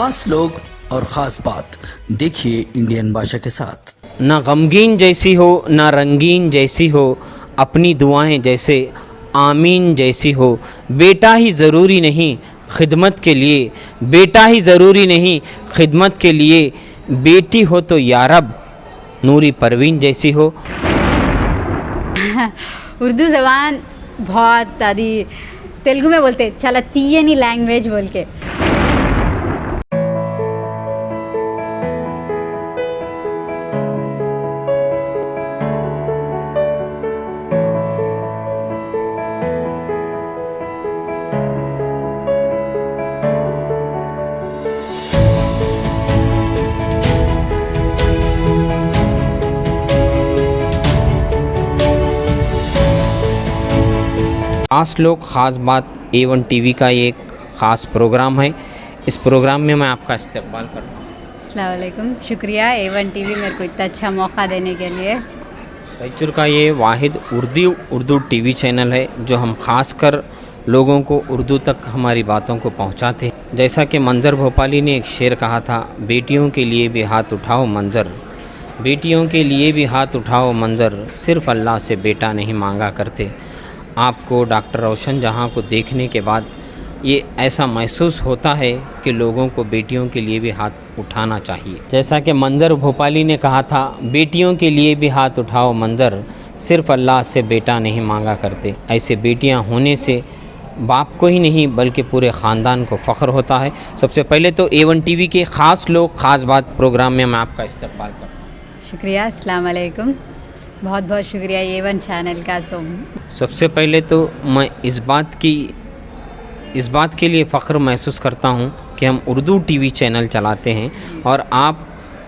खास लोग और ख़ास बात, देखिए इंडियन भाषा के साथ। ना गमगीन जैसी हो ना रंगीन जैसी हो, अपनी दुआएं जैसे आमीन जैसी हो। बेटा ही ज़रूरी नहीं खिदमत के लिए, बेटा ही ज़रूरी नहीं खिदमत के लिए, बेटी हो तो यारब नूरी परवीन जैसी हो। उर्दू ज़बान बहुत आदि तेलुगु में बोलते చాలా తీయని लैंग्वेज बोल के। खास लोग ख़ास बात A1 टीवी का ये एक ख़ास प्रोग्राम है। इस प्रोग्राम में मैं आपका इस्तकबाल करता हूँ। अस्सलाम वालेकुम, शुक्रिया A1 टीवी मेरे को इतना अच्छा मौका देने के लिए। बैचुर का ये वाहिद उर्दू टीवी चैनल है जो हम ख़ास कर लोगों को उर्दू तक हमारी बातों को पहुँचाते हैं। जैसा कि मंज़र भोपाली ने एक शेर कहा था, बेटियों के लिए भी हाथ उठाओ मंज़र, बेटियों के लिए भी हाथ उठाओ मंज़र, सिर्फ़ अल्लाह से बेटा नहीं मांगा करते। आपको डॉक्टर रोशन जहाँ को देखने के बाद ये ऐसा महसूस होता है कि लोगों को बेटियों के लिए भी हाथ उठाना चाहिए। जैसा कि मंज़र भोपाली ने कहा था, बेटियों के लिए भी हाथ उठाओ मंज़र, सिर्फ़ अल्लाह से बेटा नहीं मांगा करते। ऐसे बेटियां होने से बाप को ही नहीं बल्कि पूरे ख़ानदान को फ़ख्र होता है। सबसे पहले तो A1 टीवी के ख़ास लोग ख़ास बात प्रोग्राम में मैं आपका इस्तकबाल करता हूँ। शुक्रिया, अस्सलाम वालेकुम, बहुत बहुत शुक्रिया A1 चैनल का। सबसे पहले तो मैं इस बात के लिए फ़ख्र महसूस करता हूँ कि हम उर्दू टीवी चैनल चलाते हैं और आप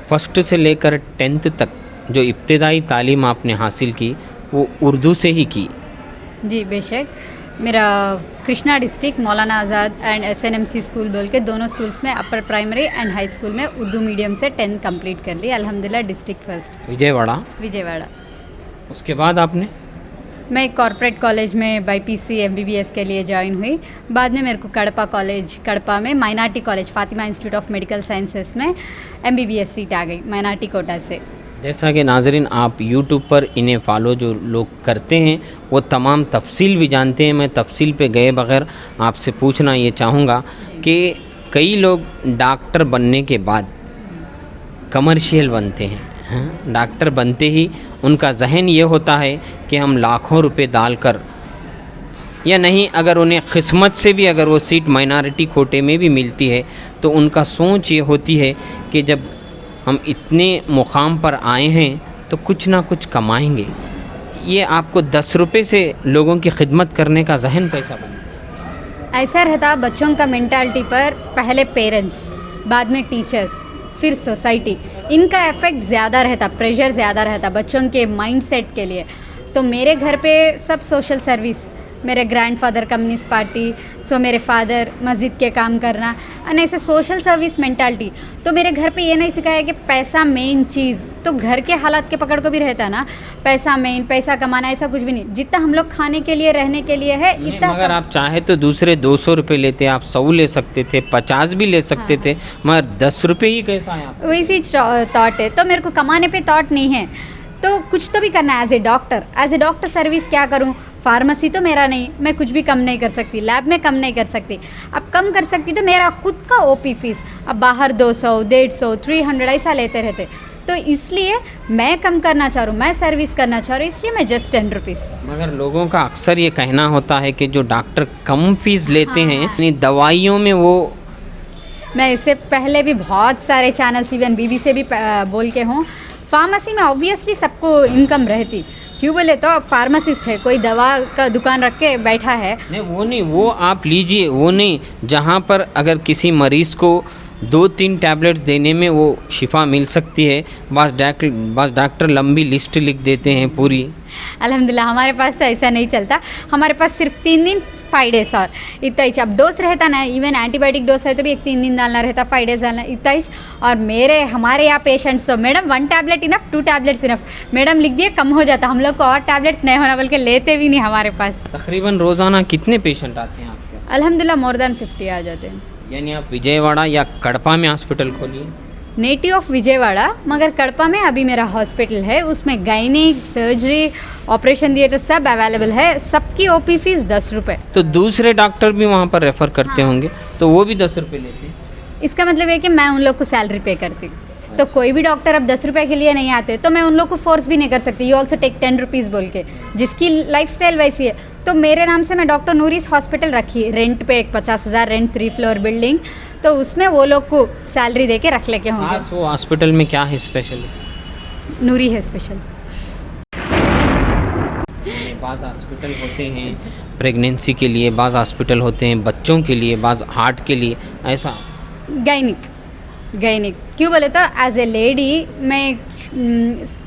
फर्स्ट से लेकर 10th तक जो इब्तिदाई तालीम आपने हासिल की वो उर्दू से ही की। जी बेशक, मेरा Krishna district Maulana Azad and SNMC school बोल के दोनों स्कूल्स में upper primary and high school में उर्दू मीडियम से 10th कंप्लीट कर ली अल्हम्दुलिल्लाह, डिस्ट्रिक्ट फर्स्ट विजयवाड़ा। उसके बाद आपने मैं कॉर्पोरेट कॉलेज में BPC MBBS के लिए ज्वाइन हुई। बाद में मेरे को कड़पा में minority college Fatima institute of medical sciences में MBBS सीट आ गई माइनॉरिटी कोटा से। जैसा कि नाज़रीन आप YouTube पर इन्हें फॉलो जो लोग करते हैं वो तमाम तफसील भी जानते हैं। मैं तफसील पे गए बगैर आपसे पूछना ये चाहूँगा कि कई लोग डॉक्टर बनने के बाद कमर्शियल बनते हैं। डॉक्टर बनते ही उनका जहन ये होता है कि हम लाखों रुपए डालकर या नहीं, अगर उन्हें किस्मत से भी अगर वो सीट माइनॉरिटी कोटे में भी मिलती है तो उनका सोच ये होती है कि जब हम इतने मुकाम पर आए हैं तो कुछ ना कुछ कमाएंगे। ये आपको 10 रुपये से लोगों की खिदमत करने का जहन कैसा बना? ऐसा रहता बच्चों का मेंटालिटी पर, पहले पेरेंट्स, बाद में टीचर्स, फिर सोसाइटी, इनका इफ़ेक्ट ज़्यादा रहता, प्रेशर ज़्यादा रहता बच्चों के माइंडसेट के लिए। तो मेरे घर पे सब सोशल सर्विस, मेरे ग्रैंडफादर कम्युनिस्ट पार्टी, सो मेरे फादर मस्जिद के काम करना और ऐसे सोशल सर्विस मेंटालिटी। तो मेरे घर पे ये नहीं सिखाया कि पैसा मेन चीज़, तो घर के हालात के पकड़ को भी रहता ना, पैसा मेन, पैसा कमाना, ऐसा कुछ भी नहीं। जितना हम लोग खाने के लिए रहने के लिए है इतना। अगर आप चाहे तो दूसरे 200 रुपये लेते, आप 100 ले सकते थे, 50 भी ले सकते थे, मगर 10 रुपये ही कैसा है? आप वैसी थॉट है। तो मेरे को कमाने पे थॉट नहीं है, तो कुछ तो भी करना है। एज ए डॉक्टर सर्विस क्या करूं? फार्मेसी तो मेरा नहीं, मैं कुछ भी कम नहीं कर सकती, लैब में कम नहीं कर सकती। अब कम कर सकती तो मेरा खुद का OP फीस, अब बाहर 200, 150, 300 ऐसा लेते रहते। तो इसलिए मैं कम करना चाह रहा हूँ, मैं सर्विस करना चाह रही हूँ, इसलिए मैं जस्ट 10 रुपीज़। मगर लोगों का अक्सर ये कहना होता है कि जो डॉक्टर कम फीस लेते हैं यानी दवाइयों में वो। मैं इससे पहले भी बहुत सारे चैनल्स इवन BBC भी बोल के हूँ, फार्मेसी में ऑब्वियसली सबको इनकम रहती। क्यों बोले तो फार्मासिस्ट है, कोई दवा का दुकान रख के बैठा है। नहीं वो आप लीजिए, वो नहीं, जहाँ पर अगर किसी मरीज़ को 2-3 टैबलेट्स देने में वो शिफा मिल सकती है, बस डॉक्टर लंबी लिस्ट लिख देते हैं पूरी। अल्हम्दुलिल्लाह हमारे पास तो ऐसा नहीं चलता, हमारे पास सिर्फ 3 दिन 5 डेज और इतना ही। अब डोज रहता ना, इवन एंटीबायोटिक डोज है तो भी एक 3 दिन डालना रहता, 5 डेज डालना, इतना ही। और हमारे यहाँ पेशेंट्स तो madam 1 tablet enough, 2 tablets enough, madam लिख दिए कम हो जाता, हम लोग को और टैबलेट्स नहीं होना बल्कि लेते भी नहीं हमारे पास। तकरीबन रोज़ाना कितने पेशेंट आते हैं आपके? अल्हम्दुलिल्लाह मोर देन 50 आ जाते हैं। यानी आप विजयवाड़ा या कड़पा में हॉस्पिटल खोलिए? नेटिव ऑफ विजयवाड़ा, मगर कड़पा में अभी मेरा हॉस्पिटल है, उसमें गायनिक, सर्जरी, ऑपरेशन थिएटर सब अवेलेबल है। सबकी ओपी फीस 10 रुपये। तो दूसरे डॉक्टर भी वहाँ पर रेफ़र करते होंगे, तो वो भी 10 रुपये लेते हैं? इसका मतलब है कि मैं उन लोग को सैलरी पे करती हूँ, तो कोई भी डॉक्टर अब 10 रुपये के लिए नहीं आते, तो मैं उन लोग को फोर्स भी नहीं कर सकती यू ऑल्सो टेक 10 रुपीज़ बोल के। जिसकी लाइफस्टाइल वैसी है, तो मेरे नाम से मैं डॉक्टर नूरीस हॉस्पिटल रखी, रेंट पे एक 50,000 रेंट, 3 फ्लोर बिल्डिंग, तो उसमें वो लोग को सैलरी दे के रख लेके होंगे। खास वो हॉस्पिटल में क्या है स्पेशल? नूरी है स्पेशल। बाज़ हॉस्पिटल होते हैं प्रेगनेंसी के लिए, बाज़ हॉस्पिटल होते हैं बच्चों के लिए, बाज़ हार्ट के लिए, ऐसा? गायनिक क्यों बोले तो एज ए लेडी मैं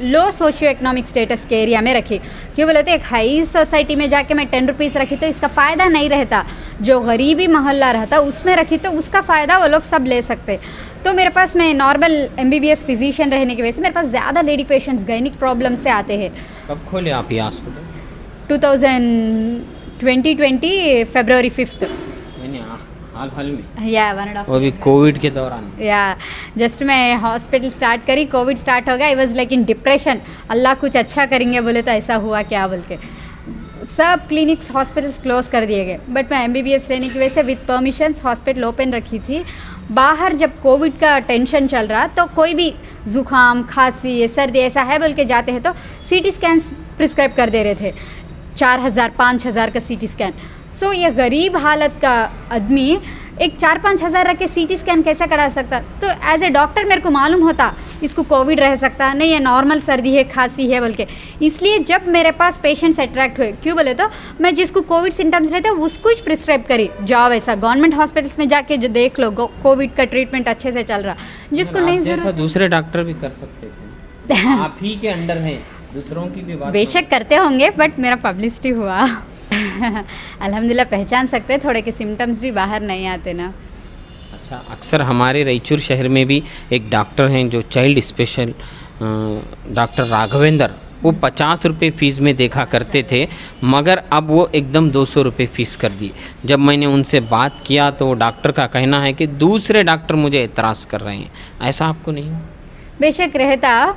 लो सोशियो इकोनॉमिक स्टेटस के एरिया में रखी। क्यों बोले तो एक हाई सोसाइटी में जाके मैं 10 रुपीज़ रखी तो इसका फ़ायदा नहीं रहता। जो गरीबी मोहल्ला रहता उसमें रखी तो उसका फ़ायदा वो लोग सब ले सकते। तो मेरे पास, मैं नॉर्मल MBBS फिजिशियन रहने की वजह से मेरे पास ज़्यादा लेडी पेशेंट्स गायनिक प्रॉब्लम से आते हैं। कब खोले आप ये हॉस्पिटल? 2020 फरवरी 5 यानी हाल में, या 1.5 वो भी कोविड के दौरान? या जस्ट मैं हॉस्पिटल स्टार्ट करी, कोविड स्टार्ट हो गया, I was like in depression, Allah कुछ अच्छा करेंगे बोले तो ऐसा हुआ क्या बोल के सब क्लिनिक्स हॉस्पिटल्स क्लोज कर दिए गए। बट मैं MBBS रहने की वजह से विद परमिशन हॉस्पिटल ओपन रखी थी। बाहर जब कोविड का टेंशन चल रहा तो कोई भी ज़ुकाम, खांसी, सर्दी ऐसा है बोल के जाते हैं तो CT स्कैन प्रिस्क्राइब कर दे रहे थे, 4,000 5,000 का CT स्कैन। सो ये गरीब हालत का आदमी एक 4-5 हज़ार रख के CT स्कैन कैसा करा सकता? तो एज ए डॉक्टर मेरे को मालूम होता इसको कोविड रह सकता नहीं, ये नॉर्मल सर्दी है, खांसी है बोल के। इसलिए जब मेरे पास पेशेंट्स अट्रैक्ट हुए, क्यों बोले तो मैं जिसको कोविड सिम्टम्स रहते उसको ही प्रिस्क्राइब करी, जाओ ऐसा गवर्नमेंट हॉस्पिटल्स में जाके जो देख लो कोविड का ट्रीटमेंट अच्छे से चल रहा। जिसको नहीं जैसा दूसरे डॉक्टर भी कर सकते थे, आप ही के अंडर है, दूसरों की भी बात बेशक करते होंगे, बट मेरा पब्लिसिटी हुआ। अल्हम्दुलिल्लाह पहचान सकते हैं, थोड़े के सिम्टम्स भी बाहर नहीं आते ना। अच्छा, अक्सर हमारे रायचूर शहर में भी एक डॉक्टर हैं जो चाइल्ड स्पेशल डॉक्टर राघवेंद्र, वो 50 रुपये फ़ीस में देखा करते थे, मगर अब वो एकदम 200 रुपये फ़ीस कर दी। जब मैंने उनसे बात किया तो डॉक्टर का कहना है कि दूसरे डॉक्टर मुझे एतराज़ कर रहे हैं। ऐसा आपको नहीं? बेशक रहता,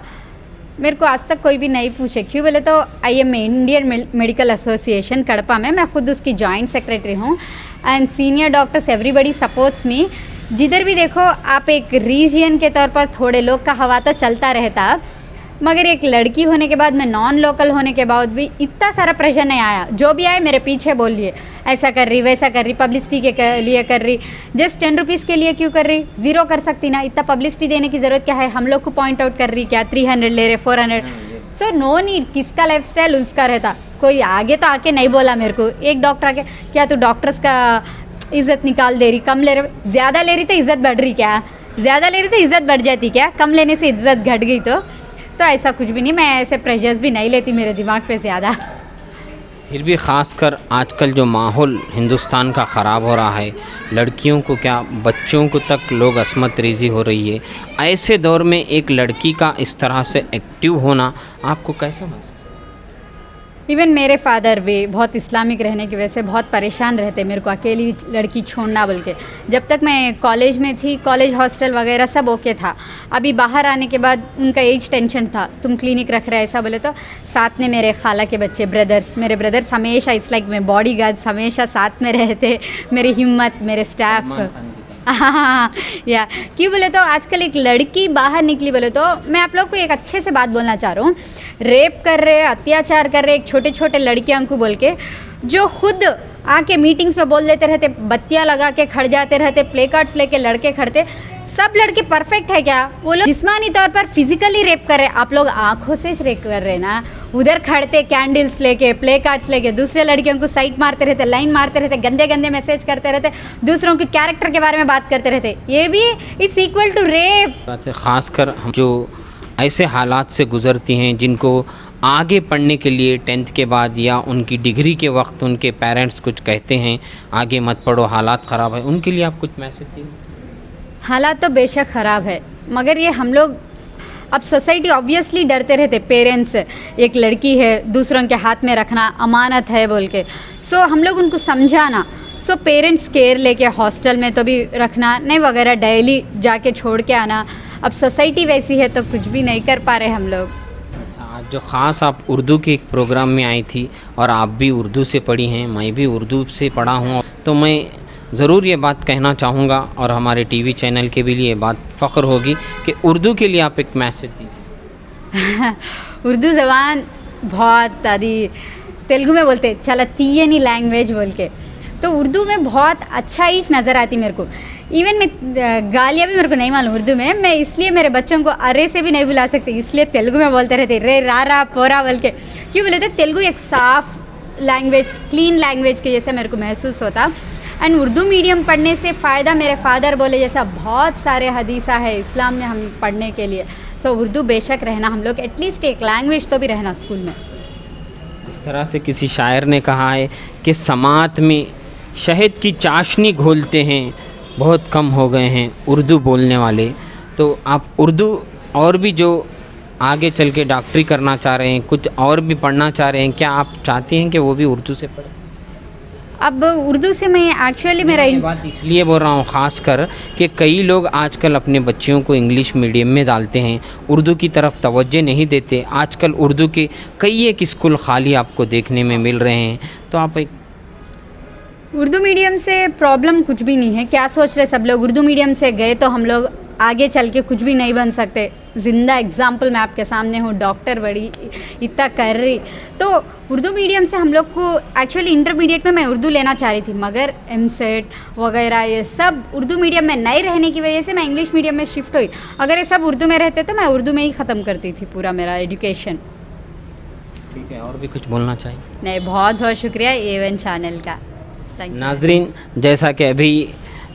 मेरे को आज तक कोई भी नहीं पूछे। क्यों बोले तो IM Indian Medical Association Kadapa में मैं खुद उसकी जॉइंट सेक्रेटरी हूँ and senior doctors everybody supports me. जिधर भी देखो आप एक रीजन के तौर पर थोड़े लोग का हवा तो चलता रहता, मगर एक लड़की होने के बाद, मैं नॉन लोकल होने के बाद भी इतना सारा प्रेशर नहीं आया। जो भी आए मेरे पीछे बोल लिए, ऐसा कर रही, वैसा कर रही, पब्लिसिटी के लिए कर रही। जस्ट 10 रुपीज़ के लिए क्यों कर रही? ज़ीरो कर सकती ना, इतना पब्लिसिटी देने की ज़रूरत क्या है? हम लोग को पॉइंट आउट कर रही क्या 300 ले रहे, 400? सो नो नीड, किसका लाइफस्टाइल उसका रहता। कोई आगे तो आके नहीं बोला मेरे को, एक डॉक्टर आके क्या तू डॉक्टर्स का इज़्ज़त निकाल दे रही, कम ले रहे, ज़्यादा ले रही तो इज़्ज़त बढ़ रही क्या? ज़्यादा ले रही तो इज़्ज़त बढ़ जाती क्या? कम लेने से इज़्ज़त घट गई तो ऐसा कुछ भी नहीं। मैं ऐसे प्रेशर्स भी नहीं लेती मेरे दिमाग पे ज़्यादा। फिर भी ख़ासकर आजकल जो माहौल हिंदुस्तान का ख़राब हो रहा है, लड़कियों को क्या बच्चों को तक लोग असमत रेज़ी हो रही है, ऐसे दौर में एक लड़की का इस तरह से एक्टिव होना आपको कैसा महसूस? इवन मेरे फादर भी बहुत इस्लामिक रहने की वजह से बहुत परेशान रहते मेरे को अकेली लड़की छोड़ना बोल के। जब तक मैं कॉलेज में थी, कॉलेज हॉस्टल वगैरह सब ओके था। अभी बाहर आने के बाद उनका एज टेंशन था, तुम क्लिनिक रख रहे ऐसा बोले तो साथ में मेरे खाला के बच्चे ब्रदर्स, मेरे ब्रदर्स हमेशा इट्स लाइक मैं बॉडी गार्ड्स हमेशा साथ में रहते, मेरी हिम्मत, मेरे स्टाफ। हाँ या क्यों बोले तो आजकल एक लड़की बाहर निकली बोले तो मैं आप लोग को एक अच्छे से बात बोलना चाह रहा हूँ। रेप कर रहे, अत्याचार कर रहे एक छोटे छोटे लड़कियों को बोल के, जो खुद आके मीटिंग्स में बोल देते रहते, बत्तियाँ लगा के खड़ जाते रहते, प्ले कार्ड्स लेके लड़के खड़ते। सब लड़के परफेक्ट है क्या? वो लोग जिस्मानी तौर पर फिजिकली रेप कर रहे, आप लोग आंखों से रेप कर रहे ना। उधर खड़ते कैंडल्स लेके, प्ले कार्ड्स लेके, दूसरे लड़कियों को साइट मारते रहते, लाइन मारते रहते, गंदे गंदे मैसेज करते रहते, दूसरों के कैरेक्टर के बारे में बात करते रहते। ये भी इट्स इक्वल टू रेप। खासकर हम जो ऐसे हालात से गुजरती हैं, जिनको आगे पढ़ने के लिए 10th के बाद या उनकी डिग्री के वक्त उनके पेरेंट्स कुछ कहते हैं आगे मत पढ़ो, हालात ख़राब है, उनके लिए आप कुछ मैसेज दें? हालात तो बेशक ख़राब है, मगर ये हम लोग अब सोसाइटी ऑब्वियसली डरते रहते। पेरेंट्स, एक लड़की है दूसरों के हाथ में रखना अमानत है बोल के, सो हम लोग उनको समझाना। सो पेरेंट्स केयर लेके हॉस्टल में तो भी रखना नहीं वगैरह, डेली जाके छोड़ के आना। अब सोसाइटी वैसी है तो कुछ भी नहीं कर पा रहे हम लोग। अच्छा, आज जो ख़ास आप उर्दू के एक प्रोग्राम में आई थी और आप भी उर्दू से पढ़ी हैं, मैं भी उर्दू से पढ़ा हूँ, तो मैं ज़रूर ये बात कहना चाहूँगा और हमारे टीवी चैनल के भी लिए बात फ़ख्र होगी कि उर्दू के लिए आप एक मैसेज दीजिए। उर्दू ज़बान बहुत आदि तेलुगु में बोलते चला तीयनी लैंग्वेज बोल के, तो उर्दू में बहुत अच्छा ही नज़र आती मेरे को। इवन मैं गालियाँ भी मेरे को नहीं मालूम उर्दू में, मैं इसलिए मेरे बच्चों को अरे से भी नहीं बुला सकती, इसलिए तेलुगु में बोलते रहते रे रा रा पोरा बोल के। क्यों बोले तो तेलुगु एक साफ लैंग्वेज, क्लीन लैंग्वेज के जैसा मेरे को महसूस होता। एंड उर्दू मीडियम पढ़ने से फ़ायदा मेरे फादर बोले जैसा बहुत सारे हदीसा है इस्लाम में हम पढ़ने के लिए। सो उर्दू बेशक रहना, हम लोग एटलीस्ट एक लैंग्वेज तो भी रहना स्कूल में। इस तरह से किसी शायर ने कहा है कि समात में शहद की चाशनी घोलते हैं, बहुत कम हो गए हैं उर्दू बोलने वाले। तो आप उर्दू और भी जो आगे चल के डॉक्टरी करना चाह रहे हैं, कुछ और भी पढ़ना चाह रहे हैं, क्या आप चाहती हैं कि वो भी उर्दू से पढ़ें? अब उर्दू से मैं एक्चुअली मेरा ये बात इसलिए बोल रहा हूँ ख़ास कर कि कई लोग आजकल अपने बच्चियों को इंग्लिश मीडियम में डालते हैं, उर्दू की तरफ तवज्जो नहीं देते। आजकल उर्दू के कई एक स्कूल खाली आपको देखने में मिल रहे हैं, तो आप एक उर्दू मीडियम से प्रॉब्लम कुछ भी नहीं है। क्या सोच रहे सब लोग, उर्दू मीडियम से गए तो हम लोग आगे चल के कुछ भी नहीं बन सकते। ज़िंदा एग्जाम्पल मैं आपके सामने हूँ, डॉक्टर बड़ी इतना कर रही। तो उर्दू मीडियम से हम लोग को एक्चुअली इंटरमीडिएट में मैं उर्दू लेना चाह रही थी, मगर एमसेट वगैरह ये सब उर्दू मीडियम में नहीं रहने की वजह से मैं इंग्लिश मीडियम में शिफ्ट हुई। अगर ये सब उर्दू में रहते तो मैं उर्दू में ही ख़त्म करती थी पूरा मेरा एजुकेशन। ठीक है, और भी कुछ बोलना चाहिए? नहीं, बहुत बहुत शुक्रिया A1 चैनल का। Thank you. नाजरीन, जैसा कि अभी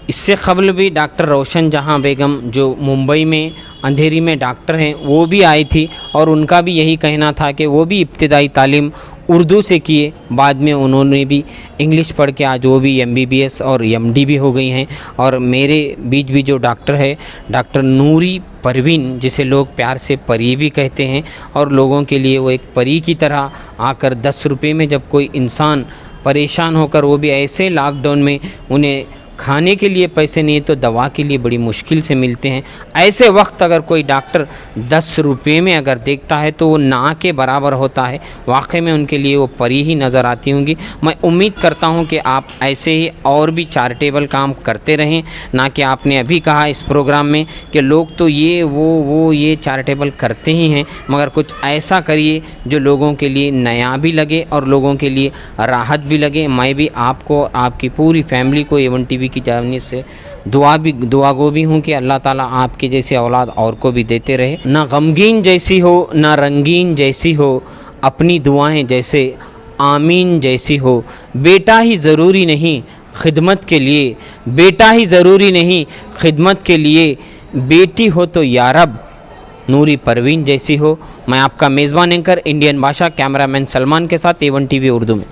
इससे कबल भी डॉक्टर रोशन जहां बेगम जो मुंबई में अंधेरी में डॉक्टर हैं, वो भी आई थी और उनका भी यही कहना था कि वो भी इब्तिदाई तालीम उर्दू से किए, बाद में उन्होंने भी इंग्लिश पढ़ के आज वो भी MBBS और MD भी हो गई हैं। और मेरे बीच भी जो डॉक्टर है, डॉक्टर नूरी परवीन, जिसे लोग प्यार से परी भी कहते हैं, और लोगों के लिए वो एक परी की तरह आकर 10 रुपये में जब कोई इंसान परेशान होकर, वो भी ऐसे लॉकडाउन में उन्हें खाने के लिए पैसे नहीं तो दवा के लिए बड़ी मुश्किल से मिलते हैं, ऐसे वक्त अगर कोई डॉक्टर 10 रुपये में अगर देखता है तो वो ना के बराबर होता है। वाकई में उनके लिए वो परी ही नज़र आती होंगी। मैं उम्मीद करता हूं कि आप ऐसे ही और भी चैरिटेबल काम करते रहें, ना कि आपने अभी कहा इस प्रोग्राम में कि लोग तो ये वो ये चैरिटेबल करते ही हैं, मगर कुछ ऐसा करिए जो लोगों के लिए नया भी लगे और लोगों के लिए राहत भी लगे। मैं भी आपको, आपकी पूरी फैमिली को A1 TV की जानिब से दुआ भी हूँ कि अल्लाह ताला आपके जैसे औलाद और को भी देते रहे। ना गमगीन जैसी हो ना रंगीन जैसी हो, अपनी दुआएं जैसे आमीन जैसी हो। बेटा ही ज़रूरी नहीं खिदमत के लिए, बेटा ही ज़रूरी नहीं खिदमत के लिए, बेटी हो तो या रब नूरी परवीन जैसी हो। मैं आपका मेज़बान एंकर इंडियन भाषा कैमरामैन सलमान के साथ A1 TV उर्दू में।